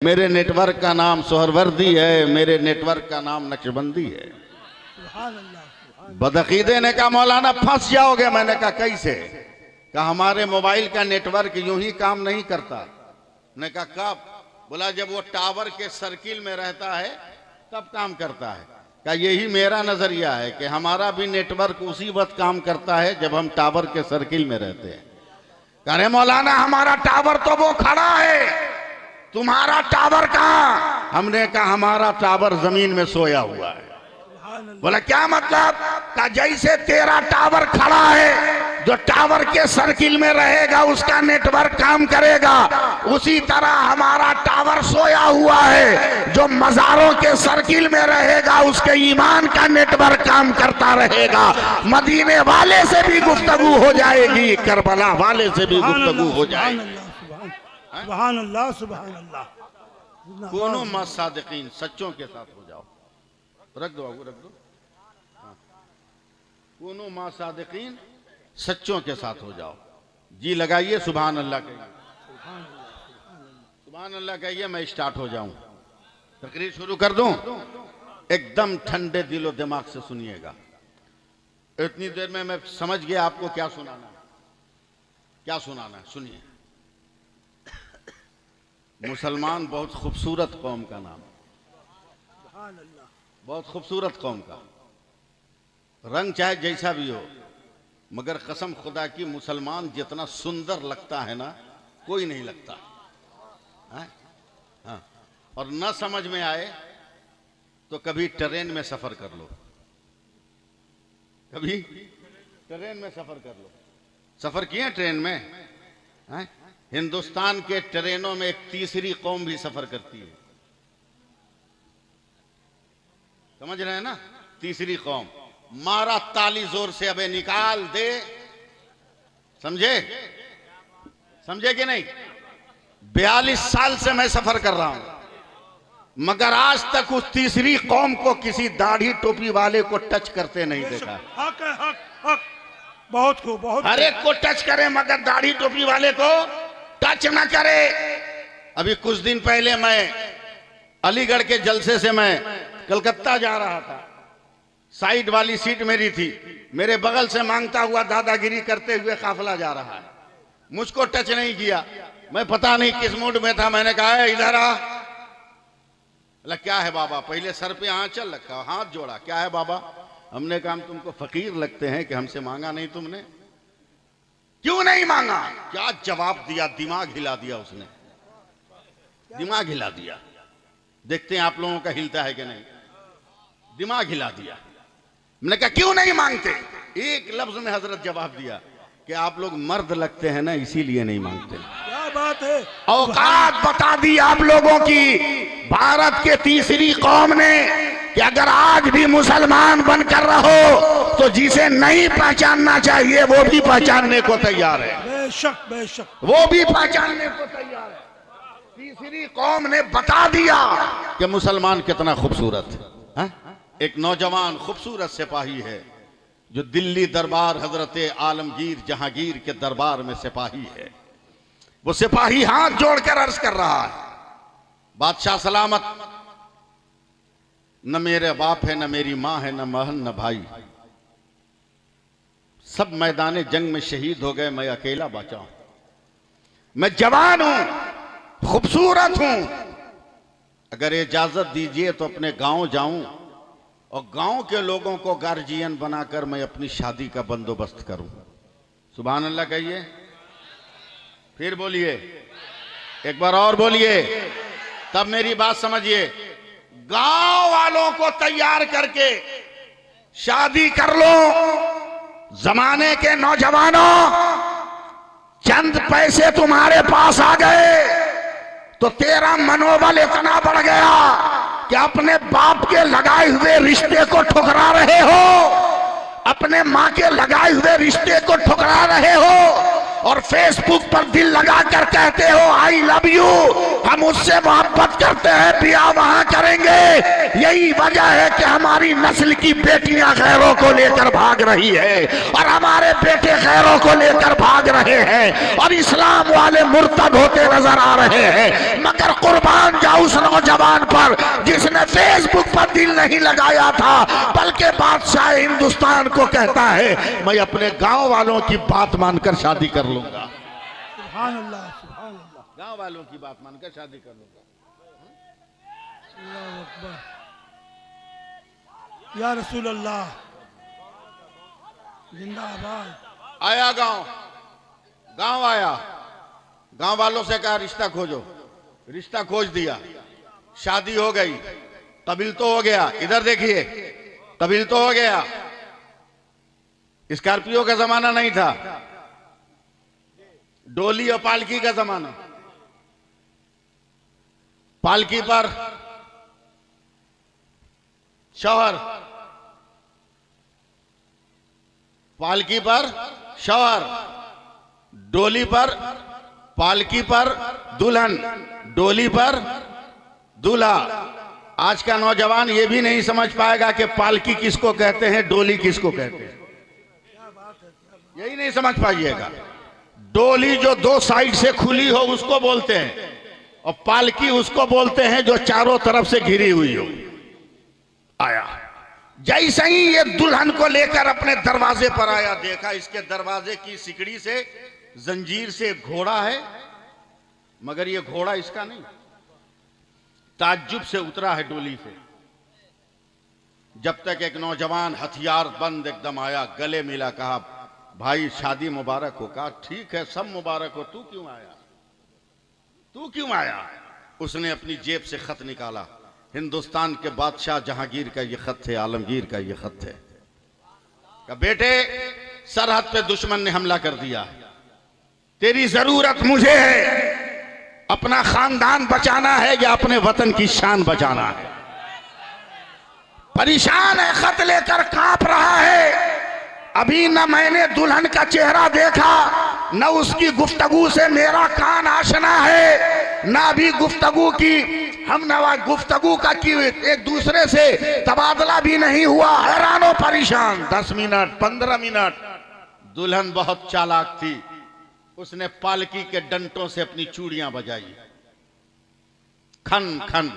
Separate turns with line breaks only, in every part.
मेरे नेटवर्क का नाम सोहरवर्दी है, मेरे नेटवर्क का नाम नक्शबंदी है। बदअकीदे ने कहा मौलाना फंस जाओगे। मैंने कहा कैसे? कहा हमारे मोबाइल का नेटवर्क यूं ही काम नहीं करता। ने कहा कब? बोला जब वो टावर के सर्किल में रहता है तब काम करता है। कहा यही मेरा नजरिया है कि हमारा भी नेटवर्क उसी वक्त काम करता है जब हम टावर के सर्किल में रहते हैं। कह रहे मौलाना हमारा टावर तो वो खड़ा है, तुम्हारा टावर कहाँ? हमने कहा हमारा टावर जमीन में सोया हुआ है। बोला क्या मतलब? कहा जैसे तेरा टावर खड़ा है, जो टावर के सर्किल में रहेगा उसका नेटवर्क काम करेगा, उसी तरह हमारा टावर सोया हुआ है, जो मज़ारों के सर्किल में रहेगा उसके ईमान का नेटवर्क काम करता रहेगा। मदीने वाले से भी गुफ्तगू हो जाएगी, करबला वाले से भी गुफ्तगू हो जाएगी।
सुभान अल्लाह सुभान अल्लाह।
कोनो मसादिकीन सच्चों के साथ हो जाओ। रख दो बाबू, रख दो। कोनो मसादिकीन सच्चों के साथ हो जाओ। जी लगाइए, सुभान अल्लाह कहिए, सुभान अल्लाह कहिए। मैं स्टार्ट हो जाऊं, तकरीर शुरू कर दूं। एकदम ठंडे दिलो दिमाग से सुनिएगा। इतनी देर में मैं समझ गया आपको क्या सुनाना है, क्या सुनाना है। सुनिए। मुसलमान बहुत खूबसूरत कौम का नाम, बहुत खूबसूरत कौम का। रंग चाहे जैसा भी हो, मगर कसम खुदा की मुसलमान जितना सुंदर लगता है ना, कोई नहीं लगता। हाँ, और न समझ में आए तो कभी ट्रेन में सफर कर लो, कभी ट्रेन में सफर कर लो। सफर किए ट्रेन में? हाँ? हिंदुस्तान के ट्रेनों में एक तीसरी कौम भी सफर करती है, समझ रहे हैं ना? तीसरी कौम। मारा ताली जोर से, अबे निकाल दे। समझे? समझे कि नहीं? 42 साल से मैं सफर कर रहा हूं, मगर आज तक उस तीसरी कौम को किसी दाढ़ी टोपी वाले को टच करते नहीं देखा।
हक है, हक हक। बहुत खूब, बहुत।
हर एक को टच करे मगर दाढ़ी टोपी वाले को टच ना करे। अभी कुछ दिन पहले मैं अलीगढ़ के जलसे से मैं कलकत्ता जा रहा था। साइड वाली सीट मेरी थी, मेरे बगल से मांगता हुआ दादागिरी करते हुए काफिला जा रहा है। मुझको टच नहीं किया। मैं पता नहीं किस मूड में था। मैंने कहा इधर आ। क्या है बाबा? पहले सर पे आंचल रखा, हाथ जोड़ा। क्या है बाबा? हमने कहा हम तुमको फकीर लगते हैं कि हमसे मांगा नहीं तुमने? क्यों नहीं मांगा? क्या जवाब दिया? दिमाग हिला दिया उसने, दिमाग हिला दिया। देखते हैं आप लोगों का हिलता है कि नहीं। दिमाग हिला दिया। मैंने कहा क्यों नहीं मांगते? एक लफ्ज में हजरत जवाब दिया कि आप लोग मर्द लगते हैं ना, इसीलिए नहीं मांगते।
क्या बात है।
औकात बता दी आप लोगों की भारत के तीसरी कौम ने कि अगर आज भी मुसलमान बनकर रहो तो जिसे नहीं पहचानना चाहिए वो भी पहचानने को तैयार है।
बेशक बेशक,
वो भी पहचानने को तैयार है। तीसरी कौम ने बता दिया कि मुसलमान कितना खूबसूरत है। एक नौजवान खूबसूरत सिपाही है जो दिल्ली दरबार हजरत आलमगीर जहांगीर के दरबार में सिपाही है। वो सिपाही हाथ जोड़कर अर्ज कर रहा है, बादशाह सलामत, न मेरे बाप है, न मेरी मां है, न महन, न भाई, सब मैदान जंग में शहीद हो गए, मैं अकेला बचा हूं। मैं जवान हूं, खूबसूरत हूं। अगर इजाजत दीजिए तो अपने गांव जाऊं और गांव के लोगों को गार्जियन बनाकर मैं अपनी शादी का बंदोबस्त करूं। सुभान अल्लाह कहिए, फिर बोलिए, एक बार और बोलिए, तब मेरी बात समझिए। गांव वालों को तैयार करके शादी कर लो। जमाने के नौजवानों, चंद पैसे तुम्हारे पास आ गए तो तेरा मनोबल इतना बढ़ गया कि अपने बाप के लगाए हुए रिश्ते को ठुकरा रहे हो, अपने मां के लगाए हुए रिश्ते को ठुकरा रहे हो। और फेसबुक पर दिल लगाकर कहते हो आई लव यू, हम उससे मोहब्बत करते हैं, ब्याह वहां करेंगे। यही वजह है कि हमारी नस्ल की बेटियां गैरों को लेकर भाग रही है और हमारे बेटे गैरों को लेकर भाग रहे हैं और इस्लाम वाले मुर्तद होते नजर आ रहे हैं। मगर कुर्बान जाओ उस नौजवान पर जिसने फेसबुक पर दिल नहीं लगाया था, बल्कि बादशाह हिंदुस्तान को कहता है मैं अपने गांव वालों की बात मानकर शादी कर लूंगा।
सुभान अल्लाह, सुभान अल्लाह,
गांव वालों की बात मानकर शादी कर लूंगा।
अल्लाहु अकबर, या रसूल अल्लाह, जिंदाबाद।
आया गांव आया, गांव वालों से कहा रिश्ता खोजो, रिश्ता खोज दिया, शादी हो गई, कबील तो हो गया। इधर देखिए, कबील तो हो गया। स्कॉर्पियो का जमाना नहीं था, डोली और पालकी का जमाना। पालकी पर शौहर, पालकी पर शौहर, डोली पर, पालकी पर दुल्हन, डोली पर दूल्हा। आज का नौजवान ये भी नहीं समझ पाएगा कि पालकी किसको कहते हैं, डोली किसको कहते हैं, यही नहीं समझ पाइएगा। डोली जो दो साइड से खुली हो उसको बोलते हैं और पालकी उसको बोलते हैं जो चारों तरफ से घिरी हुई हो। आया, जैसे ही ये दुल्हन को लेकर अपने दरवाजे पर आया, देखा इसके दरवाजे की सिकड़ी से जंजीर से घोड़ा है, मगर ये घोड़ा इसका नहीं। ताज्जुब से उतरा है डोली से, जब तक एक नौजवान हथियार बंद एकदम आया, गले मिला, कहा भाई शादी मुबारक हो। कहा ठीक है, सब मुबारक हो, तू क्यों आया, तू क्यों आया? उसने अपनी जेब से खत निकाला, हिंदुस्तान के बादशाह जहांगीर का ये खत है, आलमगीर का ये खत है। कहा बेटे, सरहद पे दुश्मन ने हमला कर दिया, तेरी जरूरत मुझे है, अपना खानदान बचाना है या अपने वतन की शान बचाना है। परेशान है, खत लेकर कांप रहा है। अभी न मैंने दुल्हन का चेहरा देखा, न उसकी गुफ्तगू से मेरा कान आशना है, न अभी गुफ्तगू की हम नवा गुफ्तगू का की एक दूसरे से तबादला भी नहीं हुआ। हैरानो परेशान। 10 मिनट 15 मिनट। दुल्हन बहुत चालाक थी, उसने पालकी के डंटों से अपनी चूड़ियां बजाई, खन खन।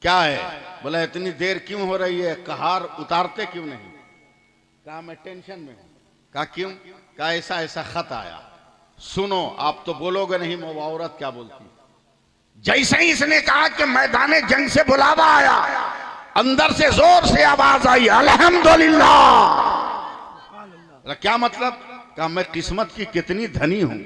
क्या है? बोला इतनी देर क्यों हो रही है, कहार उतारते क्यों नहीं? कहा मैं टेंशन में हूं। कहा क्यों? कहा ऐसा ऐसा खत आया, सुनो। आप तो बोलोगे नहीं, वो औरत क्या बोलती। जैसे ही इसने कहा कि मैदाने जंग से बुलावा आया, अंदर से जोर से आवाज आई, अल्हम्दुलिल्लाह। क्या मतलब? कहा मैं किस्मत की कितनी धनी हूं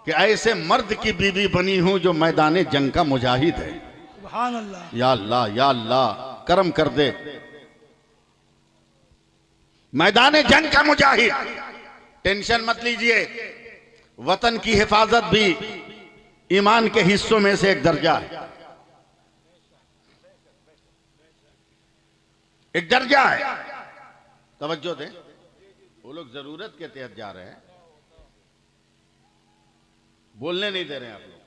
कि ऐसे मर्द की बीवी बनी हूं जो मैदाने जंग का मुजाहिद है।
सुभान अल्लाह,
या अल्लाह, या अल्लाह, करम कर दे। मैदाने जंग का मुजाहिद। टेंशन मत लीजिए, वतन की हिफाजत भी ईमान के हिस्सों में से एक दर्जा है, एक दर्जा है। तवज्जो दें, वो लोग जरूरत के तहत जा रहे हैं, बोलने नहीं दे रहे हैं आप लोग।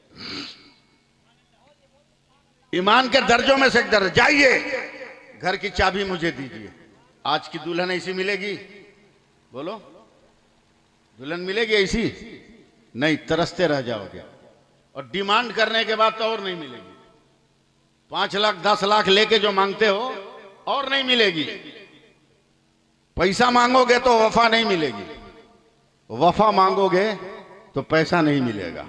ईमान के दर्जों में से एक दर्जा। जाइए, घर की चाबी मुझे दीजिए। आज की दुल्हन ऐसी मिलेगी? बोलो, दुल्हन मिलेगी ऐसी? नहीं, तरसते रह जाओगे। और डिमांड करने के बाद तो और नहीं मिलेगी। 5 लाख 10 लाख लेके जो मांगते हो और नहीं मिलेगी। पैसा मांगोगे तो वफा नहीं मिलेगी, वफा मांगोगे तो पैसा नहीं मिलेगा।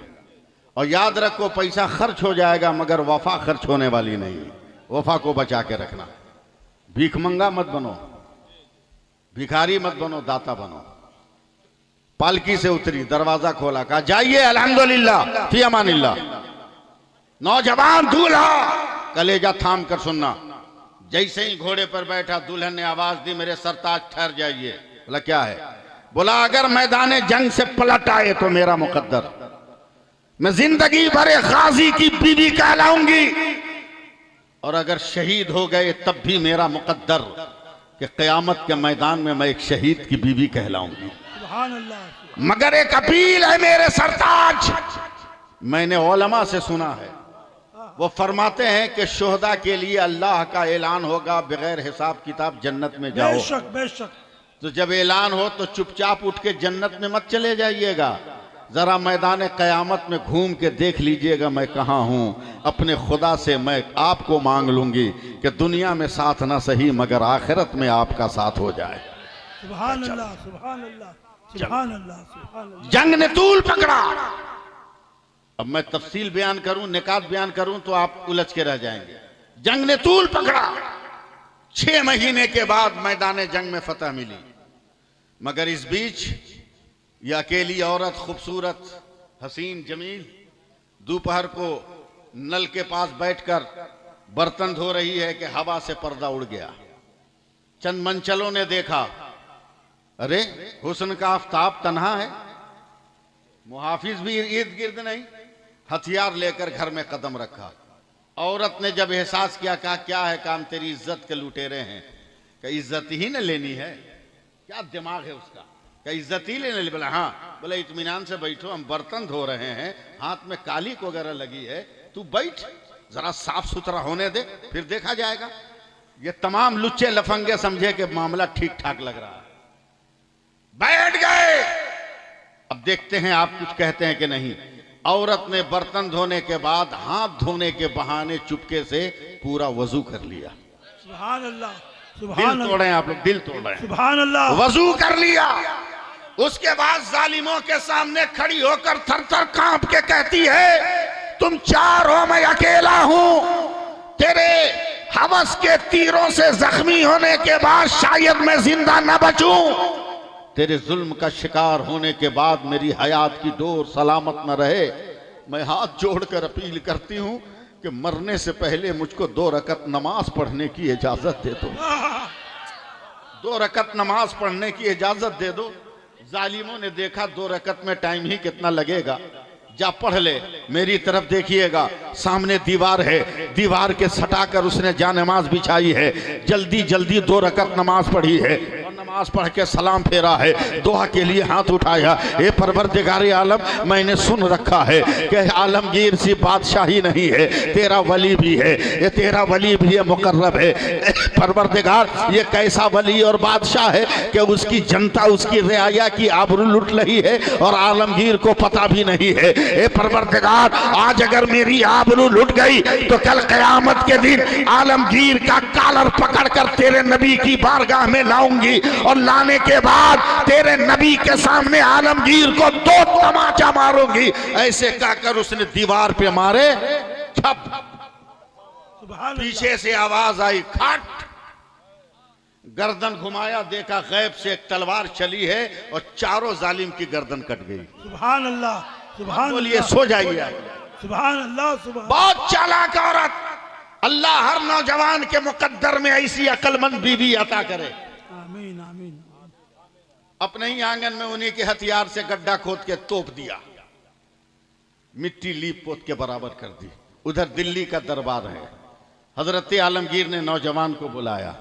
और याद रखो, पैसा खर्च हो जाएगा मगर वफा खर्च होने वाली नहीं। वफा को बचा के रखना। भीख मंगा मत बनो, भिखारी मत बनो, दाता बनो। पालकी से उतरी, दरवाजा खोला, कहा जाइए, अल्हम्दुलिल्लाह फी अमानिल्लाह। नौजवान दूल्हा कलेजा थाम कर सुनना। जैसे ही घोड़े पर बैठा, दुल्हन ने आवाज दी, मेरे सरताज ठहर जाइए। बोला क्या है? बोला अगर मैदाने जंग से पलट आए तो मेरा मुकद्दर, मैं जिंदगी भर गाजी की बीवी कहलाऊंगी, और अगर शहीद हो गए तब भी मेरा मुकद्दर कि क़यामत के मैदान में मैं एक शहीद की बीवी कहलाऊंगी।
सुभान अल्लाह।
मगर एक अपील है मेरे सरताज, मैंने उलमा से सुना है, वो फरमाते हैं कि शुहदा के लिए अल्लाह का ऐलान होगा बगैर हिसाब किताब जन्नत में जाओ।
बेशक बेशक।
तो जब ऐलान हो तो चुपचाप उठ के जन्नत में मत चले जाइएगा, जरा मैदान कयामत में घूम के देख लीजिएगा मैं कहाँ हूँ। अपने खुदा से मैं आपको मांग लूंगी कि दुनिया में साथ ना सही मगर आखिरत में आपका साथ हो जाए।
सुभान अल्लाह सुभान अल्लाह सुभान अल्लाह सुभान अल्लाह।
जंग ने तूल पकड़ा। अब मैं तफसील बयान करूं, निकात बयान करूं तो आप उलझ के रह जाएंगे। जंग ने तूल पकड़ा। 6 महीने के बाद मैदान जंग में फतह मिली, मगर इस बीच यह अकेली औरत खूबसूरत हसीन जमील दोपहर को नल के पास बैठकर बर्तन धो रही है कि हवा से पर्दा उड़ गया। चंद मंचलों ने देखा, अरे हुस्न का आफताब तन्हा है, मुहाफिज भी इर्द गिर्द नहीं, हथियार लेकर घर में कदम रखा। औरत ने जब एहसास किया, कहा क्या है काम, तेरी इज्जत के लुटेरे हैं। क्या इज्जत ही न लेनी है? क्या दिमाग है उसका? क्या इज्जत ही लेने? बोला हाँ। बोले इत्मीनान से बैठो, हम बर्तन धो रहे हैं, हाथ में कालिक वगैरह लगी है, तू बैठ, जरा साफ सुथरा होने दे, फिर देखा जाएगा। ये तमाम लुच्चे लफंगे समझे कि मामला ठीक ठाक लग रहा है, बैठ गए। अब देखते हैं आप कुछ कहते हैं कि नहीं। औरत ने बर्तन धोने के बाद हाथ धोने के बहाने चुपके से पूरा वजू कर लिया।
सुभान अल्लाह
दिल
सुभान
तोड़ रहे हैं आप लोग, दिल तोड़ रहे हैं।
सुभान अल्लाह।
वजू कर लिया। उसके बाद जालिमों के सामने खड़ी होकर थर थर कांप के कहती है, तुम 4 हो, मैं अकेला हूं। तेरे हवस के तीरों से जख्मी होने के बाद शायद मैं जिंदा न बचूं। तेरे जुल्म का शिकार होने के बाद मेरी हयात की डोर सलामत न रहे। मैं हाथ जोड़कर अपील करती हूं कि मरने से पहले मुझको 2 रकत नमाज पढ़ने की इजाजत दे दो। 2 रकत नमाज पढ़ने की इजाजत दे दो। जालिमों ने देखा 2 रकत में टाइम ही कितना लगेगा, जा पढ़ ले। मेरी तरफ देखिएगा, सामने दीवार है, दीवार के सटाकर उसने जानेमाज बिछाई है। जल्दी जल्दी 2 रकत नमाज पढ़ी है और नमाज पढ़ के सलाम फेरा है, दुआ के लिए हाथ उठाया। ए परवरदिगार आलम, मैंने सुन रखा है कि आलमगीर सी बादशाही नहीं है, तेरा वली भी है, ये तेरा वली भी है, मुकर्रब है। परवरदिगार, ये कैसा वली और बादशाह है कि उसकी जनता उसकी रियाया की आबरू लुट रही है और आलमगीर को पता भी नहीं है। ए परवरदिगार, आज अगर मेरी आबरू लुट गई तो कल कयामत के दिन आलमगीर का कॉलर पकड़कर तेरे नबी की बारगाह में लाऊंगी और लाने के बाद तेरे नबी के सामने आलमगीर को 2 तमाचा मारूंगी। ऐसे कहकर उसने दीवार पे मारे, छप। पीछे से आवाज आई, खट। गर्दन घुमाया, देखा गैब से एक तलवार चली है और चारों जालिम की गर्दन कट गई।
सुभान अल्लाह सुभान।
बोलिए, सो जाइए।
सुभान अल्लाह सुभान।
बहुत चालाक औरत। अल्लाह हर नौजवान के मुकद्दर में ऐसी अक्लमंद बीवी अता करे।
आमीन आमीन।
अपने ही आंगन में उन्हीं के हथियार से गड्ढा खोद के तोप दिया, मिट्टी लीप पोत के बराबर कर दी। उधर दिल्ली का दरबार है। हजरत आलमगीर ने नौजवान को बुलाया,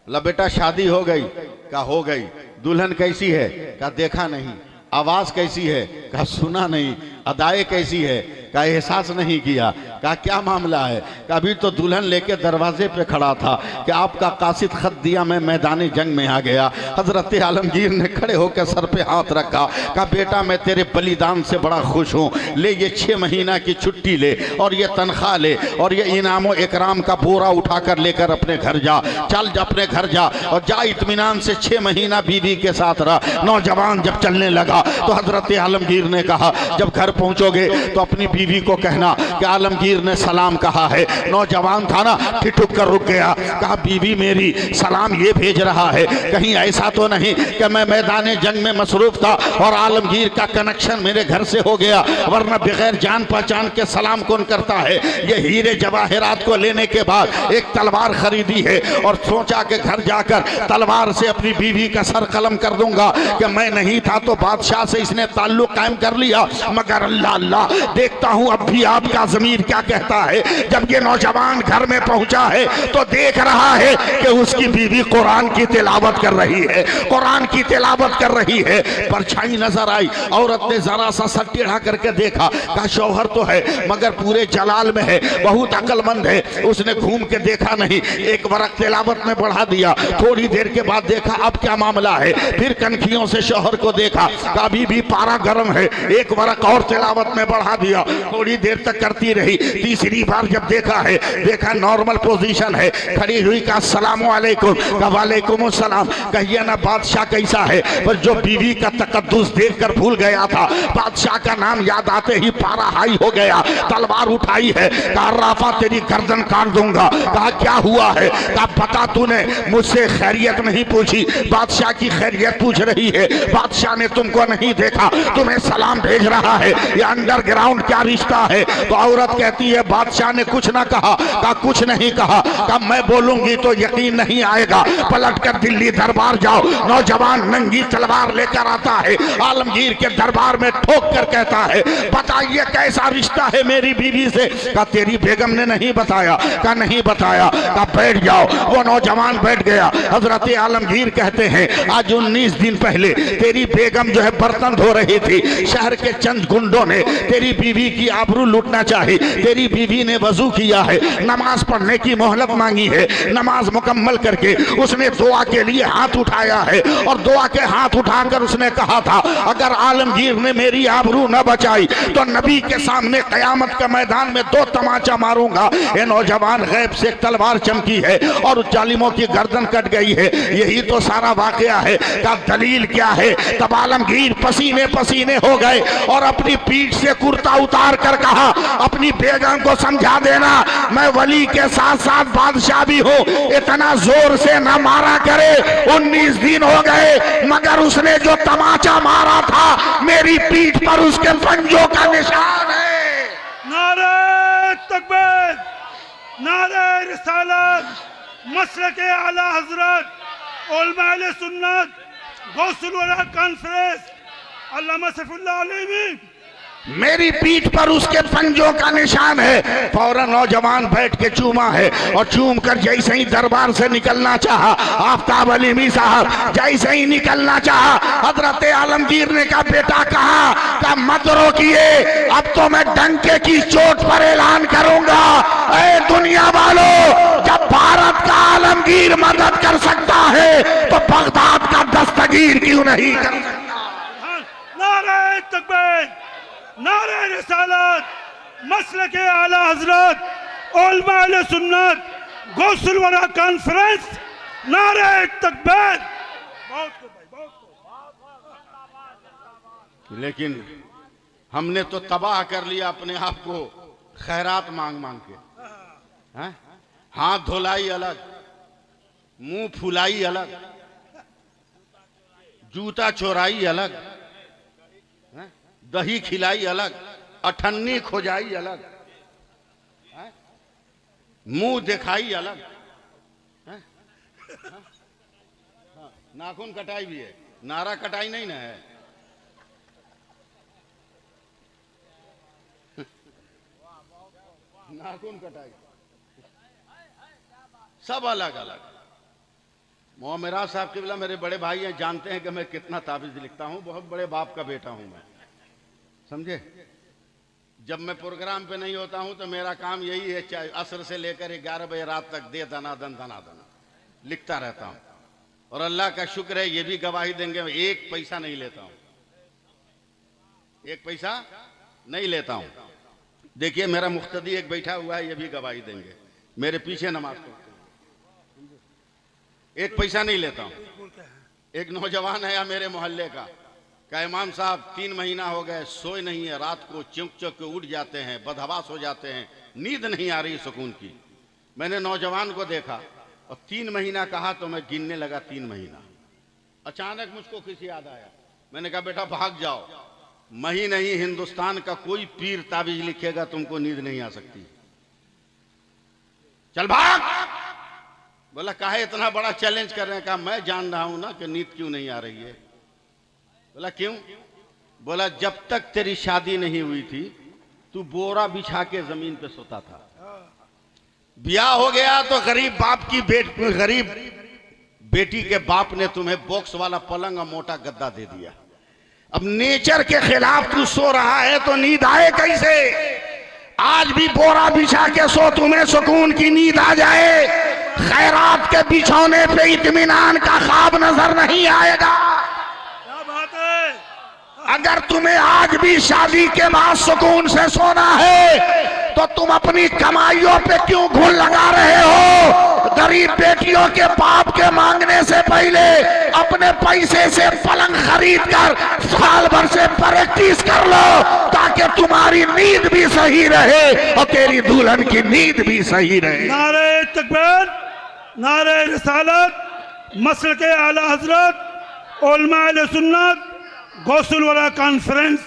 ला बेटा शादी हो गई? कहा हो गई। दुल्हन कैसी है? कहा देखा नहीं। आवाज कैसी है? कहा सुना नहीं। अदाए कैसी है? कहा एहसास नहीं किया। कहा क्या मामला है? कहा अभी तो दुल्हन लेके दरवाजे पे खड़ा था कि आपका कासिद खत दिया, मैं मैदानी जंग में आ गया। हजरत आलमगीर ने खड़े होकर सर पे हाथ रखा, कहा बेटा मैं तेरे बलिदान से बड़ा खुश हूँ, ले ये 6 महीना की छुट्टी ले और ये तनख्वाह ले और ये इनाम इकराम का बोरा उठाकर लेकर अपने घर जा। चल अपने घर जा और जा इत्मीनान से 6 महीना बीवी के साथ रहा। नौजवान जब चलने लगा तो हजरत आलमगीर ने कहा, जब घर पहुंचोगे तो अपनी बीवी को कहना कि आलमगीर ने सलाम कहा है। नौजवान था ना, ठिठुक कर रुक गया। कहा बीवी मेरी सलाम ये भेज रहा है, कहीं ऐसा तो नहीं कि मैं मैदान जंग में मसरूफ था और आलमगीर का कनेक्शन मेरे घर से हो गया, वरना बगैर जान पहचान के सलाम कौन करता है। ये हीरे जवाहरात को लेने के बाद एक तलवार खरीदी है और सोचा कि घर जाकर तलवार से अपनी बीवी का सर कलम कर दूंगा कि मैं नहीं था तो बादशाह से इसने ताल्लुक कायम कर लिया। मगर अल्लाह अल्लाह, देखता
सोचता हूं अब भी आपका ज़मीर क्या कहता है। जब ये नौजवान घर में पहुंचा है तो देख रहा है कि उसकी बीवी कुरान की तिलावत कर रही है, कुरान की तिलावत कर रही है। परछाई नजर आई, औरत ने जरा सा सर टेढ़ा करके देखा, कहा शौहर तो है मगर पूरे जलाल में है, बहुत अक्लमंद है। उसने घूम के देखा नहीं, एक वरक तिलावत में बढ़ा दिया। थोड़ी देर के बाद देखा अब क्या मामला है, फिर कनखियों से शौहर को देखा, अभी भी पारा गर्म है, एक वरक और तिलावत में बढ़ा दिया। थोड़ी देर तक करती रही, तीसरी बार जब देखा है, देखा नॉर्मल पोजीशन है, खड़ी हुई का अस्सलामु अलैकुम, का वालेकुम अस्सलाम। कहिए ना बादशाह कैसा है, पर जो बीवी का तकद्दुस देखकर भूल गया था, बादशाह का नाम याद आते ही पारा हाई हो गया। तलवार उठाई है, कहा राफा तेरी गर्दन काट दूंगा। कहा क्या हुआ है, कहा बता तूने मुझसे खैरियत नहीं पूछी, बादशाह की खैरियत पूछ रही है। बादशाह ने तुमको नहीं देखा, तुम्हें सलाम भेज रहा है, ये अंडरग्राउंड क्या रिश्ता है। तो औरत कहती है बादशाह ने कुछ ना कहा, कहा कुछ नहीं कहा, कहा मैं बोलूंगी तो यकीन नहीं आएगा, पलट कर दिल्ली दरबार जाओ। नौजवान नंगी तलवार लेकर आता है, आलमगीर के दरबार में ठोक कर कहता है बताइए कैसा रिश्ता है मेरी बीवी से। कहा तेरी बेगम ने नहीं बताया, कहा नहीं बताया, कहा बैठ जाओ। वो नौजवान बैठ गया। हजरत आलमगीर कहते हैं आज 19 दिन पहले तेरी बेगम जो है बर्तन धो रही थी, शहर के चंद गुंडों ने तेरी बीवी की आबरू लूटना चाही। तेरी बीवी ने वजू किया है, नमाज पढ़ने की मोहलत मांगी है, नमाज मुकम्मल करके उसने दुआ के लिए हाथ उठाया है और दुआ के हाथ उठाकर उसने कहा था अगर आलमगीर ने मेरी आबरू न बचाई तो नबी के सामने कयामत के मैदान में 2 तमाचा मारूंगा। ये नौजवान गैब से तलवार चमकी है और जालिमों की गर्दन कट गई है। यही तो सारा वाकया है। का दलील क्या है? तब आलमगीर पसीने पसीने हो गए और अपनी पीठ से कुर्ता उतार कर कहा अपनी बेगम को समझा देना मैं वली के साथ साथ बादशाह भी हूँ, इतना जोर से न मारा करे। 19 दिन हो गए मगर उसने जो तमाचा मारा था मेरी पीठ पर उसके पंजों का निशान है।
नारे तकबीर, नारे रिसालत, मसलके आला हजरत उलमा अहले सुन्नत गौसुल वरा कॉन्फ्रेंस अल्लामा सैफुल्लाह अलैहि
मेरी पीठ पर उसके पंजों का निशान है। फौरन नौजवान बैठ के चूमा है और चूम कर जैसे ही दरबार से निकलना चाहा, आफ्ताब अलीमी साहब जैसे ही निकलना चाहा, हजरत आलमगीर ने कहा बेटा कहा मत रोकिए, अब तो मैं डंके की चोट पर ऐलान करूंगा। ऐ दुनिया वालों, जब भारत का आलमगीर मदद कर सकता है तो बगदाद का दस्तगीर क्यों नहीं कर सकता।
नारे तकबीर, नारे रिसालत, मसलके आला हजरत उलमा अहले सुन्नत गौसुल वरा कॉन्फ्रेंस, नारे तकबीर। बहुत खूब भाई, बहुत खूब।
लेकिन हमने तो तबाह कर लिया अपने आप को खैरात मांग मांग के। हैं? हाथ धोलाई अलग, मुंह फुलाई अलग, जूता चोराई अलग, दही खिलाई अलग, अठन्नी खोजाई अलग, मुंह दिखाई अलग, नाखून कटाई भी है, नारा कटाई नहीं ना है। नाखून कटाई सब अलग अलग। मोहम्मद साहब के बिला मेरे बड़े भाई हैं, जानते हैं कि मैं कितना ताबीज लिखता हूं, बहुत बड़े बाप का बेटा हूं मैं, समझे। जब मैं प्रोग्राम पे नहीं होता हूं तो मेरा काम यही है, चाहे असर से लेकर 11 बजे रात तक दे दनादन दनादन लिखता रहता हूं। और अल्लाह का शुक्र है, ये भी गवाही देंगे, एक पैसा नहीं लेता हूं, एक पैसा नहीं लेता हूं। देखिए मेरा मुख्तदी एक बैठा हुआ है, ये भी गवाही देंगे, मेरे पीछे नमाज पढ़ते हैं, एक पैसा नहीं लेता हूं। एक नौजवान है मेरे मोहल्ले का इमाम साहब 3 महीना हो गए सोए नहीं है, रात को चौंक चौंक के उठ जाते हैं, बदहवास हो जाते हैं, नींद नहीं आ रही सुकून की। मैंने नौजवान को देखा और 3 महीना कहा तो मैं गिनने लगा 3 महीना। अचानक मुझको किसी याद आया, मैंने कहा बेटा भाग जाओ, मही नहीं हिंदुस्तान का कोई पीर ताबीज लिखेगा तुमको नींद नहीं आ सकती, चल भाग। बोला काहे इतना बड़ा चैलेंज कर रहे हैं? कहा मैं जान रहा हूं ना कि नींद क्यों नहीं आ रही है। बोला क्यों? बोला जब तक तेरी शादी नहीं हुई थी तू बोरा बिछा के जमीन पे सोता था। ब्याह हो गया तो गरीब बेटी के बाप ने तुम्हें बॉक्स वाला पलंग और मोटा गद्दा दे दिया।
अब नेचर के खिलाफ तू सो रहा है तो नींद आए कैसे? आज भी बोरा बिछा के सो, तुम्हें सुकून की नींद आ जाए। खैरात के बिछौने पे इत्मीनान का ख्वाब नजर नहीं आएगा।
क्या बात है?
अगर तुम्हें आज भी शादी के बाद सुकून से सोना है तो तुम अपनी कमाइयों पे क्यों घुन लगा रहे हो? गरीब बेटियों के बाप के मांगने से पहले अपने पैसे से पलंग खरीद कर साल भर से प्रैक्टिस कर लो, ताकि तुम्हारी नींद भी सही रहे और तेरी दुल्हन की नींद भी सही रहे।
नारे तकबीर, नारे रिसालत, मसल के आला हजरत, उलमा अहले सुन्नत, गौसुल वाला कॉन्फ्रेंस।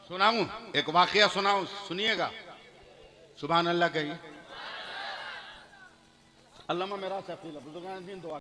सुनाऊं एक वाकया, सुनाऊं, सुनिएगा। सुभान अल्लाह कहिए। अल्लामा मेरा